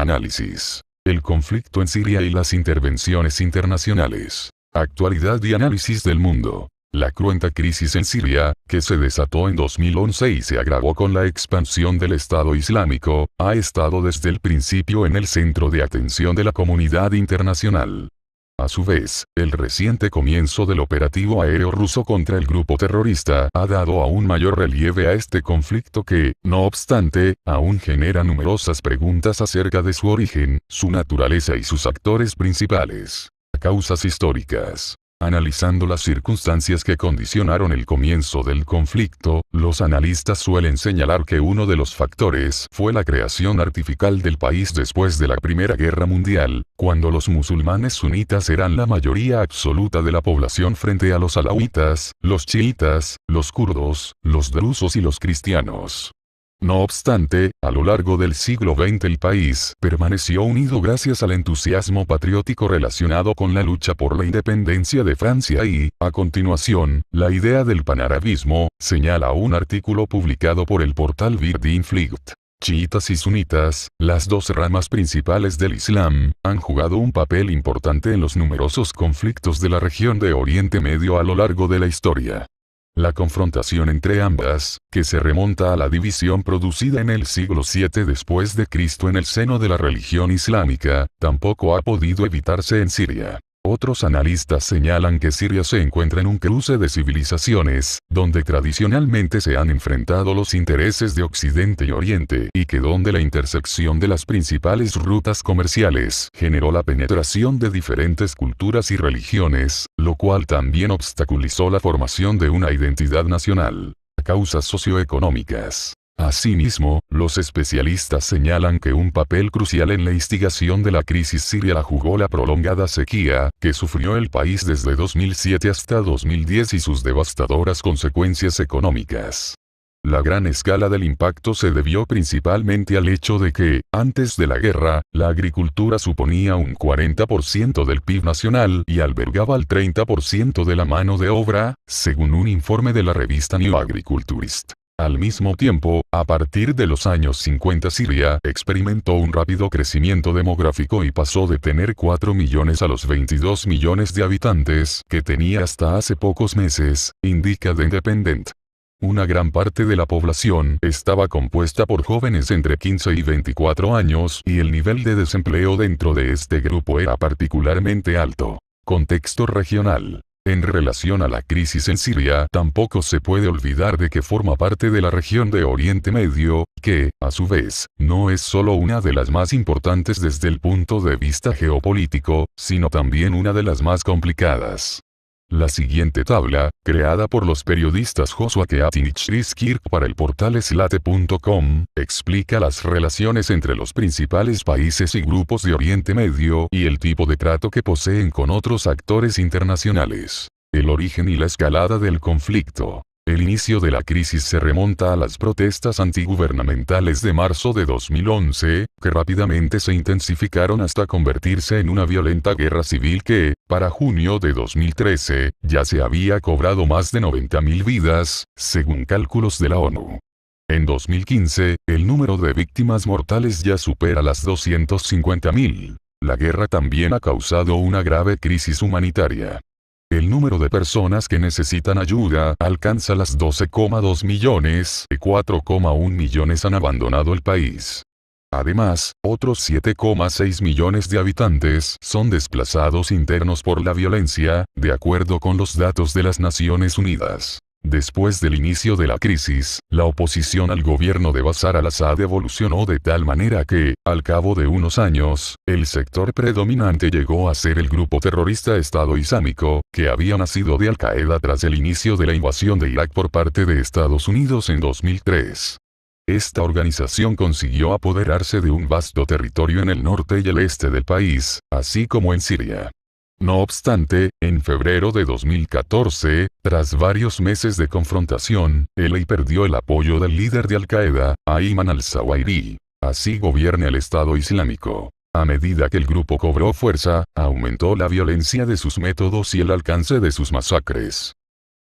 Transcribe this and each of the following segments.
Análisis. El conflicto en Siria y las intervenciones internacionales. Actualidad y análisis del mundo. La cruenta crisis en Siria, que se desató en 2011 y se agravó con la expansión del Estado Islámico, ha estado desde el principio en el centro de atención de la comunidad internacional. A su vez, el reciente comienzo del operativo aéreo ruso contra el grupo terrorista ha dado aún mayor relieve a este conflicto que, no obstante, aún genera numerosas preguntas acerca de su origen, su naturaleza y sus actores principales. Causas históricas. Analizando las circunstancias que condicionaron el comienzo del conflicto, los analistas suelen señalar que uno de los factores fue la creación artificial del país después de la Primera Guerra Mundial, cuando los musulmanes sunitas eran la mayoría absoluta de la población frente a los alawitas, los chiitas, los kurdos, los drusos y los cristianos. No obstante, a lo largo del siglo XX el país permaneció unido gracias al entusiasmo patriótico relacionado con la lucha por la independencia de Francia y, a continuación, la idea del panarabismo, señala un artículo publicado por el portal Verdinfliegt. Chiitas y sunitas, las dos ramas principales del Islam, han jugado un papel importante en los numerosos conflictos de la región de Oriente Medio a lo largo de la historia. La confrontación entre ambas, que se remonta a la división producida en el siglo VII después de Cristo en el seno de la religión islámica, tampoco ha podido evitarse en Siria. Otros analistas señalan que Siria se encuentra en un cruce de civilizaciones, donde tradicionalmente se han enfrentado los intereses de Occidente y Oriente, y que donde la intersección de las principales rutas comerciales generó la penetración de diferentes culturas y religiones, lo cual también obstaculizó la formación de una identidad nacional. Causas socioeconómicas. Asimismo, los especialistas señalan que un papel crucial en la instigación de la crisis siria la jugó la prolongada sequía, que sufrió el país desde 2007 hasta 2010 y sus devastadoras consecuencias económicas. La gran escala del impacto se debió principalmente al hecho de que, antes de la guerra, la agricultura suponía un 40% del PIB nacional y albergaba el 30% de la mano de obra, según un informe de la revista New Agriculturist. Al mismo tiempo, a partir de los años 50 Siria experimentó un rápido crecimiento demográfico y pasó de tener 4 millones a los 22 millones de habitantes que tenía hasta hace pocos meses, indica The Independent. Una gran parte de la población estaba compuesta por jóvenes entre 15 y 24 años y el nivel de desempleo dentro de este grupo era particularmente alto. Contexto regional. En relación a la crisis en Siria, tampoco se puede olvidar de que forma parte de la región de Oriente Medio, que, a su vez, no es solo una de las más importantes desde el punto de vista geopolítico, sino también una de las más complicadas. La siguiente tabla, creada por los periodistas Joshua Keating y Chris Kirk para el portal Slate.com, explica las relaciones entre los principales países y grupos de Oriente Medio y el tipo de trato que poseen con otros actores internacionales. El origen y la escalada del conflicto. El inicio de la crisis se remonta a las protestas antigubernamentales de marzo de 2011, que rápidamente se intensificaron hasta convertirse en una violenta guerra civil que, para junio de 2013, ya se había cobrado más de 90.000 vidas, según cálculos de la ONU. En 2015, el número de víctimas mortales ya supera las 250.000. La guerra también ha causado una grave crisis humanitaria. El número de personas que necesitan ayuda alcanza las 12,2 millones y 4,1 millones han abandonado el país. Además, otros 7,6 millones de habitantes son desplazados internos por la violencia, de acuerdo con los datos de las Naciones Unidas. Después del inicio de la crisis, la oposición al gobierno de Bashar al-Assad evolucionó de tal manera que, al cabo de unos años, el sector predominante llegó a ser el grupo terrorista Estado Islámico, que había nacido de Al-Qaeda tras el inicio de la invasión de Irak por parte de Estados Unidos en 2003. Esta organización consiguió apoderarse de un vasto territorio en el norte y el este del país, así como en Siria. No obstante, en febrero de 2014, tras varios meses de confrontación, el perdió el apoyo del líder de Al-Qaeda, Ayman al-Zawahiri. Así gobierna el Estado Islámico. A medida que el grupo cobró fuerza, aumentó la violencia de sus métodos y el alcance de sus masacres.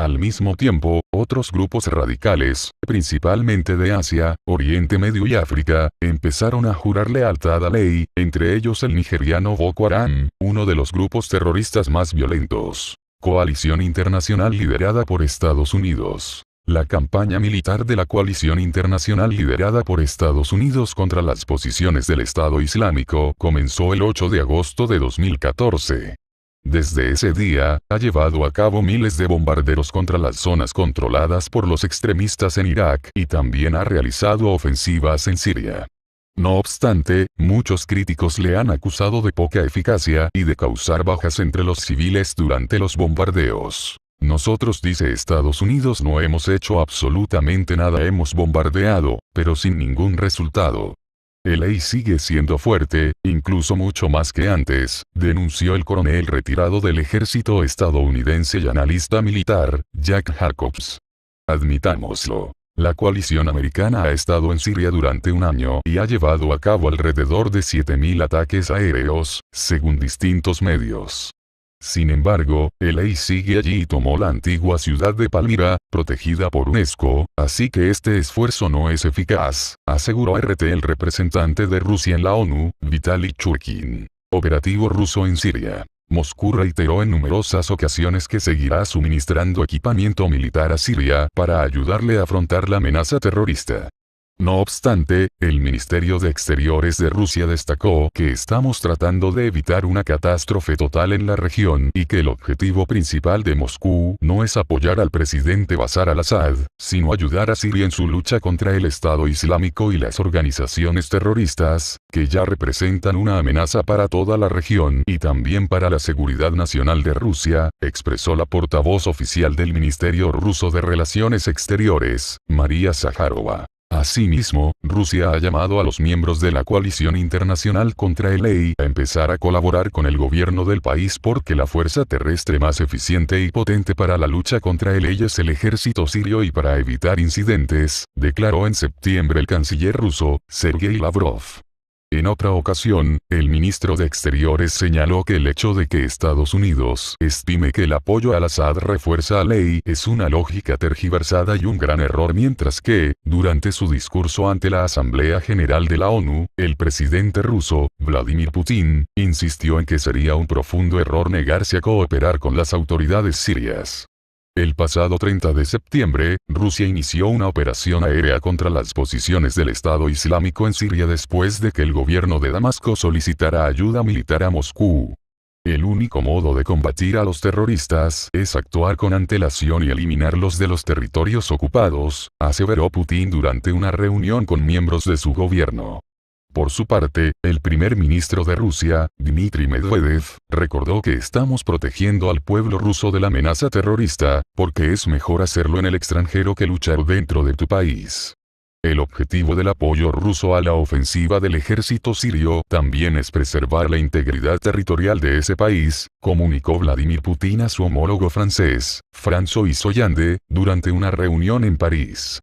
Al mismo tiempo, otros grupos radicales, principalmente de Asia, Oriente Medio y África, empezaron a jurar lealtad a ley, entre ellos el nigeriano Boko Haram, uno de los grupos terroristas más violentos. Coalición internacional liderada por Estados Unidos. La campaña militar de la coalición internacional liderada por Estados Unidos contra las posiciones del Estado Islámico comenzó el 8 de agosto de 2014. Desde ese día, ha llevado a cabo miles de bombardeos contra las zonas controladas por los extremistas en Irak y también ha realizado ofensivas en Siria. No obstante, muchos críticos le han acusado de poca eficacia y de causar bajas entre los civiles durante los bombardeos. Nosotros, dice Estados Unidos, no hemos hecho absolutamente nada, hemos bombardeado, pero sin ningún resultado. El EI sigue siendo fuerte, incluso mucho más que antes, denunció el coronel retirado del ejército estadounidense y analista militar, Jack Jacobs. Admitámoslo. La coalición americana ha estado en Siria durante un año y ha llevado a cabo alrededor de 7.000 ataques aéreos, según distintos medios. Sin embargo, el EI sigue allí y tomó la antigua ciudad de Palmira, protegida por UNESCO, así que este esfuerzo no es eficaz, aseguró el representante de Rusia en la ONU, Vitaly Churkin. Operativo ruso en Siria. Moscú reiteró en numerosas ocasiones que seguirá suministrando equipamiento militar a Siria para ayudarle a afrontar la amenaza terrorista. No obstante, el Ministerio de Exteriores de Rusia destacó que estamos tratando de evitar una catástrofe total en la región y que el objetivo principal de Moscú no es apoyar al presidente Bashar al-Assad, sino ayudar a Siria en su lucha contra el Estado Islámico y las organizaciones terroristas, que ya representan una amenaza para toda la región y también para la seguridad nacional de Rusia, expresó la portavoz oficial del Ministerio Ruso de Relaciones Exteriores, María Zaharova. Asimismo, Rusia ha llamado a los miembros de la coalición internacional contra el EI a empezar a colaborar con el gobierno del país porque la fuerza terrestre más eficiente y potente para la lucha contra el EI es el ejército sirio y para evitar incidentes, declaró en septiembre el canciller ruso, Sergei Lavrov. En otra ocasión, el ministro de Exteriores señaló que el hecho de que Estados Unidos estime que el apoyo al Assad refuerza a la ley es una lógica tergiversada y un gran error, mientras que, durante su discurso ante la Asamblea General de la ONU, el presidente ruso, Vladimir Putin, insistió en que sería un profundo error negarse a cooperar con las autoridades sirias. El pasado 30 de septiembre, Rusia inició una operación aérea contra las posiciones del Estado Islámico en Siria después de que el gobierno de Damasco solicitara ayuda militar a Moscú. El único modo de combatir a los terroristas es actuar con antelación y eliminarlos de los territorios ocupados, aseveró Putin durante una reunión con miembros de su gobierno. Por su parte, el primer ministro de Rusia, Dmitry Medvedev, recordó que estamos protegiendo al pueblo ruso de la amenaza terrorista, porque es mejor hacerlo en el extranjero que luchar dentro de tu país. El objetivo del apoyo ruso a la ofensiva del ejército sirio también es preservar la integridad territorial de ese país, comunicó Vladimir Putin a su homólogo francés, François Hollande, durante una reunión en París.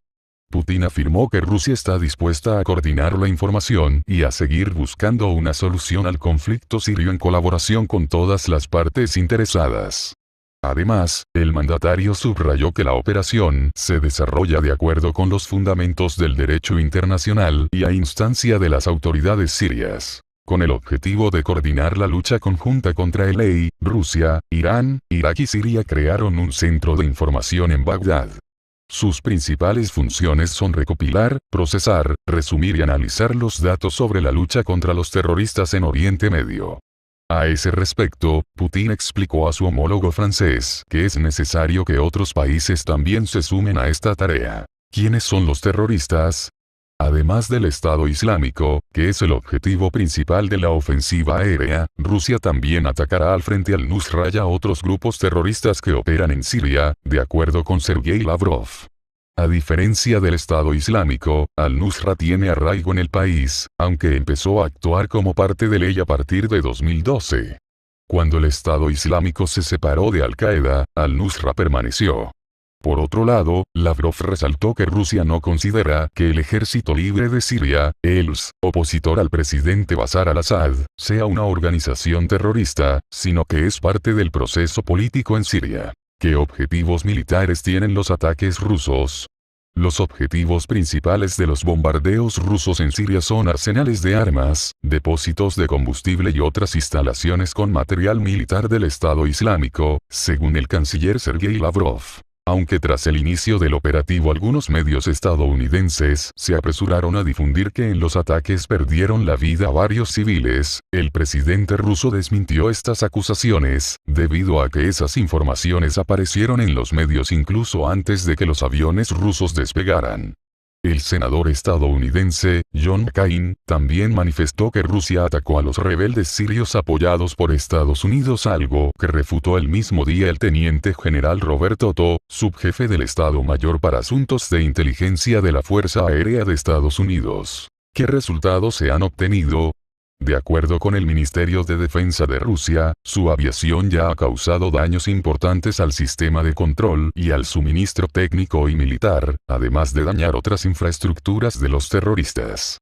Putin afirmó que Rusia está dispuesta a coordinar la información y a seguir buscando una solución al conflicto sirio en colaboración con todas las partes interesadas. Además, el mandatario subrayó que la operación se desarrolla de acuerdo con los fundamentos del derecho internacional y a instancia de las autoridades sirias. Con el objetivo de coordinar la lucha conjunta contra el EI, Rusia, Irán, Irak y Siria crearon un centro de información en Bagdad. Sus principales funciones son recopilar, procesar, resumir y analizar los datos sobre la lucha contra los terroristas en Oriente Medio. A ese respecto, Putin explicó a su homólogo francés que es necesario que otros países también se sumen a esta tarea. ¿Quiénes son los terroristas? Además del Estado Islámico, que es el objetivo principal de la ofensiva aérea, Rusia también atacará al frente al-Nusra y a otros grupos terroristas que operan en Siria, de acuerdo con Sergei Lavrov. A diferencia del Estado Islámico, al-Nusra tiene arraigo en el país, aunque empezó a actuar como parte de él a partir de 2012. Cuando el Estado Islámico se separó de Al-Qaeda, al-Nusra permaneció. Por otro lado, Lavrov resaltó que Rusia no considera que el Ejército Libre de Siria, ELS, opositor al presidente Bashar al-Assad, sea una organización terrorista, sino que es parte del proceso político en Siria. ¿Qué objetivos militares tienen los ataques rusos? Los objetivos principales de los bombardeos rusos en Siria son arsenales de armas, depósitos de combustible y otras instalaciones con material militar del Estado Islámico, según el canciller Sergei Lavrov. Aunque tras el inicio del operativo algunos medios estadounidenses se apresuraron a difundir que en los ataques perdieron la vida varios civiles, el presidente ruso desmintió estas acusaciones, debido a que esas informaciones aparecieron en los medios incluso antes de que los aviones rusos despegaran. El senador estadounidense, John McCain, también manifestó que Rusia atacó a los rebeldes sirios apoyados por Estados Unidos, algo que refutó el mismo día el teniente general Robert Otto, subjefe del Estado Mayor para Asuntos de Inteligencia de la Fuerza Aérea de Estados Unidos. ¿Qué resultados se han obtenido? De acuerdo con el Ministerio de Defensa de Rusia, su aviación ya ha causado daños importantes al sistema de control y al suministro técnico y militar, además de dañar otras infraestructuras de los terroristas.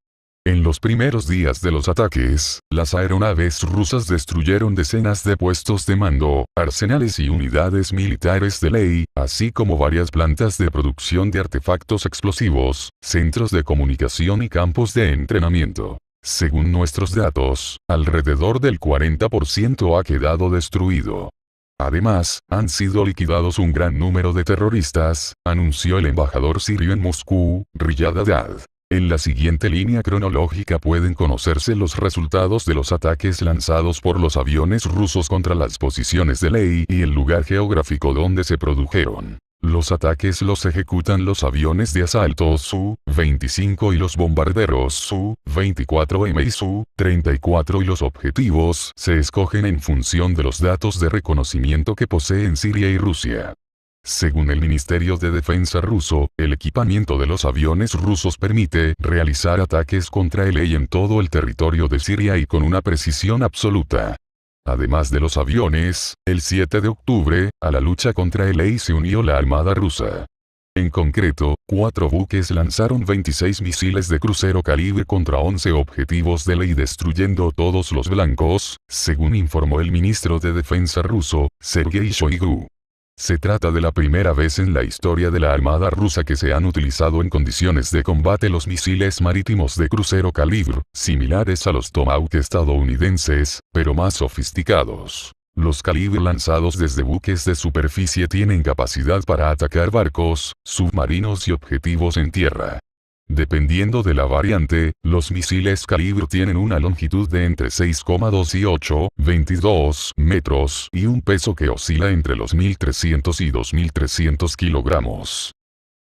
En los primeros días de los ataques, las aeronaves rusas destruyeron decenas de puestos de mando, arsenales y unidades militares de ley, así como varias plantas de producción de artefactos explosivos, centros de comunicación y campos de entrenamiento. Según nuestros datos, alrededor del 40% ha quedado destruido. Además, han sido liquidados un gran número de terroristas, anunció el embajador sirio en Moscú, Riyad Haddad. En la siguiente línea cronológica pueden conocerse los resultados de los ataques lanzados por los aviones rusos contra las posiciones de ley y el lugar geográfico donde se produjeron. Los ataques los ejecutan los aviones de asalto Su-25 y los bombarderos Su-24M y Su-34 y los objetivos se escogen en función de los datos de reconocimiento que poseen Siria y Rusia. Según el Ministerio de Defensa ruso, el equipamiento de los aviones rusos permite realizar ataques contra el en todo el territorio de Siria y con una precisión absoluta. Además de los aviones, el 7 de octubre, a la lucha contra el se unió la Armada rusa. En concreto, 4 buques lanzaron 26 misiles de crucero calibre contra 11 objetivos de ley destruyendo todos los blancos, según informó el ministro de Defensa ruso, Sergei Shoigu. Se trata de la primera vez en la historia de la Armada rusa que se han utilizado en condiciones de combate los misiles marítimos de crucero calibre, similares a los Tomahawk estadounidenses, pero más sofisticados. Los calibre lanzados desde buques de superficie tienen capacidad para atacar barcos, submarinos y objetivos en tierra. Dependiendo de la variante, los misiles calibre tienen una longitud de entre 6,2 y 8,22 metros y un peso que oscila entre los 1.300 y 2.300 kilogramos.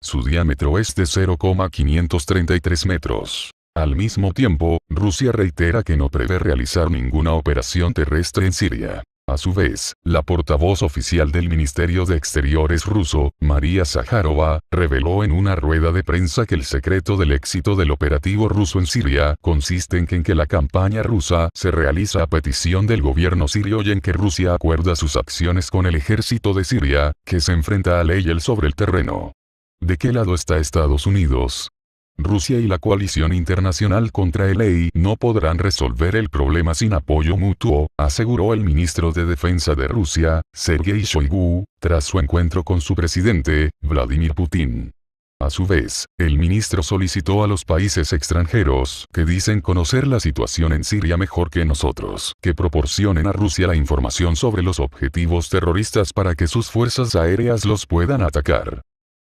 Su diámetro es de 0,533 metros. Al mismo tiempo, Rusia reitera que no prevé realizar ninguna operación terrestre en Siria. A su vez, la portavoz oficial del Ministerio de Exteriores ruso, María Zaharova, reveló en una rueda de prensa que el secreto del éxito del operativo ruso en Siria consiste en que la campaña rusa se realiza a petición del gobierno sirio y en que Rusia acuerda sus acciones con el ejército de Siria, que se enfrenta a él sobre el terreno. ¿De qué lado está Estados Unidos? Rusia y la coalición internacional contra el no podrán resolver el problema sin apoyo mutuo, aseguró el ministro de Defensa de Rusia, Sergei Shoigu, tras su encuentro con su presidente, Vladimir Putin. A su vez, el ministro solicitó a los países extranjeros, que dicen conocer la situación en Siria mejor que nosotros, que proporcionen a Rusia la información sobre los objetivos terroristas para que sus fuerzas aéreas los puedan atacar.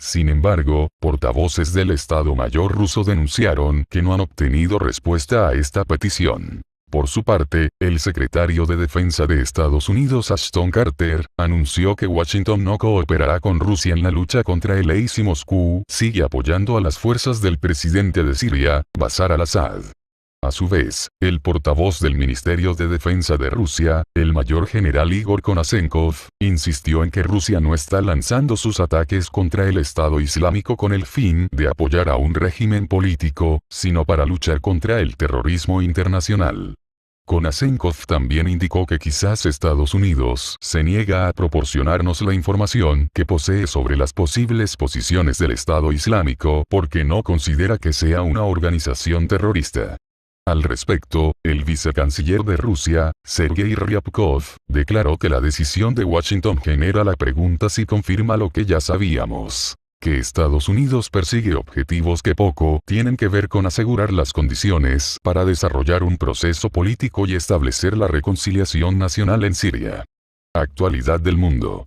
Sin embargo, portavoces del Estado Mayor ruso denunciaron que no han obtenido respuesta a esta petición. Por su parte, el secretario de Defensa de Estados Unidos Ashton Carter, anunció que Washington no cooperará con Rusia en la lucha contra el ISIS y Moscú sigue apoyando a las fuerzas del presidente de Siria, Bashar al-Assad. A su vez, el portavoz del Ministerio de Defensa de Rusia, el mayor general Igor Konasenkov, insistió en que Rusia no está lanzando sus ataques contra el Estado Islámico con el fin de apoyar a un régimen político, sino para luchar contra el terrorismo internacional. Konasenkov también indicó que quizás Estados Unidos se niega a proporcionarnos la información que posee sobre las posibles posiciones del Estado Islámico porque no considera que sea una organización terrorista. Al respecto, el vicecanciller de Rusia, Sergei Ryabkov, declaró que la decisión de Washington genera la pregunta si confirma lo que ya sabíamos, que Estados Unidos persigue objetivos que poco tienen que ver con asegurar las condiciones para desarrollar un proceso político y establecer la reconciliación nacional en Siria. Actualidad del mundo.